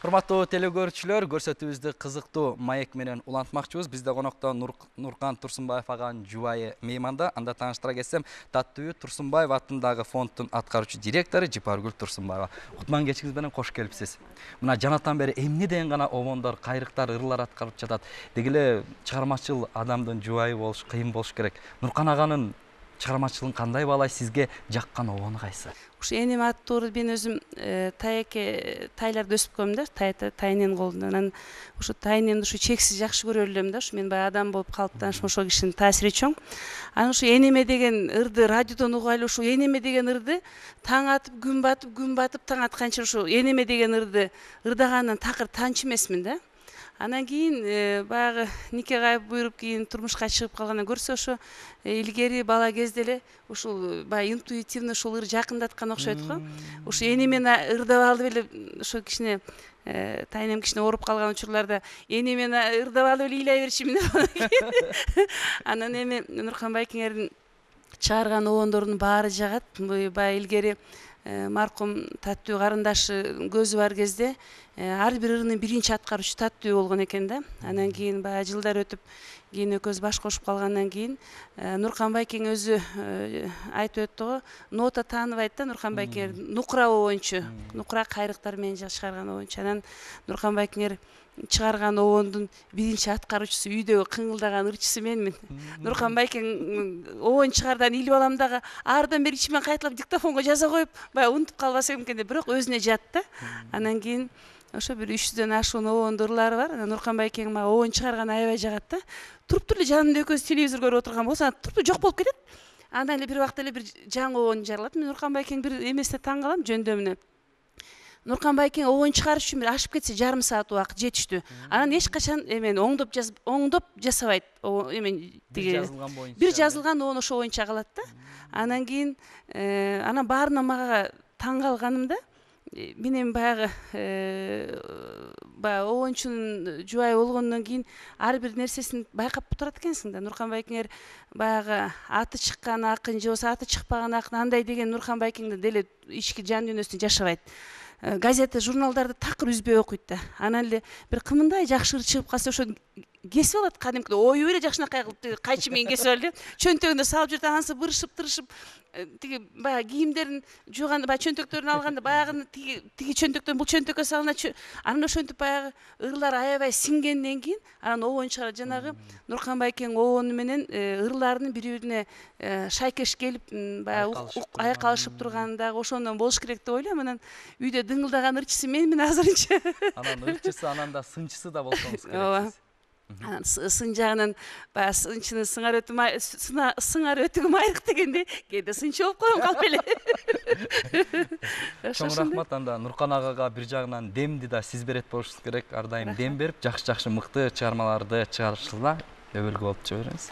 Урматтуу телекөрүүчүлөр, көрсөтүүбүздү кызыктуу маек менен улантмакчыбыз. Бизде конокто Нуркан Турсунбаев аган жубайы мейманда. Анда тааныштыра кетсем, Таттуу Турсунбаев атындагы фонддун аткаруучу директору Жипаргүл Турсунбаева. Кутман кечиңиз менен кош келипсиз. Мына жанатан бери эмне деген гана обондор, кайрыктар, ырлар аткарып жатат. Деги эле чыгармачыл адамдын жубайы болуш кыйын болуш керек. Нуркан аганын чыгармачылыгын кандай баалайсыз? Сизге жаккан обону кайсы? Ушу энем аттуу мен өзүм тайларда өсүп койдум да, тайнен колунан. Анан ушу тайнемди ушу чексиз жакшы көрө элем да. Ушу мен баягы адам болуп калыптанышым ошол кишинин таасири чоң. Анан ушу энеме деген ырды радиодон угайлы, ушу энеме деген ырды таң атып, күн батып, таң атканча ушу энеме деген ырды ырдагандан такыр танчы эмесмин да. Анан кийин баягы нике кайып буйруп кийин турмушка чыгып калгандан көрсө ошо илгери бала кезде эле ушул баягы интуитивно ушул ыр жакындаткан окшойт го. Ушу энемен ырдап алып эле ошо кичине тайнем кичине ооруп калган учурларда энемен ырдап алып эле ыйлай берчүмүн да. Анан эми Нуркан Байкеңердин чыгарган обондорунун баары жагат. Баягы илгери маркум Таттуу карындашы көзү бар кезде ар бир ырынын биринчи аткаруучусу Таттуу болгон экен да. Анан кийин баягы жылдар өтүп кийин экөөбүз баш кошуп калгандан кийин Нуркан Байкең өзү айтып өттү го, нота тааныбайт да Нуркан Байкеңер нукура обончу, нукура кайрыктар менен чыгарган обончу. Анан Нуркан Байкеңер чыгарган обондун биринчи аткаруучусу, үйдөгү кыңылдаган ырчысы менмин. Нуркан Байкең обон чыгардан илип алам дагы ардан бери ичимен кайталап диктофонго жаза коюп, баягы унутуп калбасам экен деп, бирок өзүнө жат да. Анан кийин ошо бир 300дөн ашуун обондун ырлары бар. Анан Нуркан Байкең мага обон чыгарган аябай жагат да. Туруп эле жанымда экөөбүз телевизор көрүп отурган болсо, туруп жок болуп кетет. Андан эле бир убакта эле бир жаңы обон жаралат. Мен Нуркан Байкең бир эмесине таң калам, жөндөмүнө. Нуркан Байкең обон чыгарыш үчүн бир ашып кетсе жарым саат убакыт жетиштүү. Анан эч качан эмен оңдоп жасабайт. Эмен тиги бир жазылган обон ошо боюнча калат да. Анан кийин анан баарынан мага таң калганым да, мен эми баягы обончунун жубайы болгондон кийин ар бир нерсесин байкап турат экенсиң да. Нуркан Байкеңер баягы аты чыккан акын же болбосо аты чыкпаган акын андай деген Нуркан Байкеңдин деле ички жан дүйнөсүн жашабайт. Газета, журналдарды такыр үзбөй окуйт да. Анан эле бир кымындай жакшы ыр чыгып калса ошо кесип алат кадимкидей, оюп эле жакшынакай кылып кайчы менен кесип алып эле чөнтөгүнө салып жүрөт. Анысы бырышып тырышып тиги баягы кийимдерин жууганда, баягы чөнтөктөрүн алганда баягы тиги чөнтөктөн бул чөнтөккө салынат. Анан ошентип баягы ырлар аябай сиңгенден кийин анан обон чыгарат. Жанагы Нуркан Байкең обону менен ырларынын бири-бирине шайкеш келип баягы айкалышып турганы дагы ошондон болуш керек деп ойлойм. Анан үйдө дыңылдаган ырчысы менмин азырынча. Анан ырчысы, анан да сынчысы да болсоңуз керек. Ооба. Анан сын жагынан баягы сынчынын сыңар өтүгү майрык дегенде кээде сынчы болуп коем калп эле. Чоң рахмат. Анда Нуркан агага бир жагынан демди да сиз берет болушуңуз керек. Ар дайым дем берип, жакшы мыкты чыгармаларды чыгарышыңызга өбөлгө болуп жибериңиз.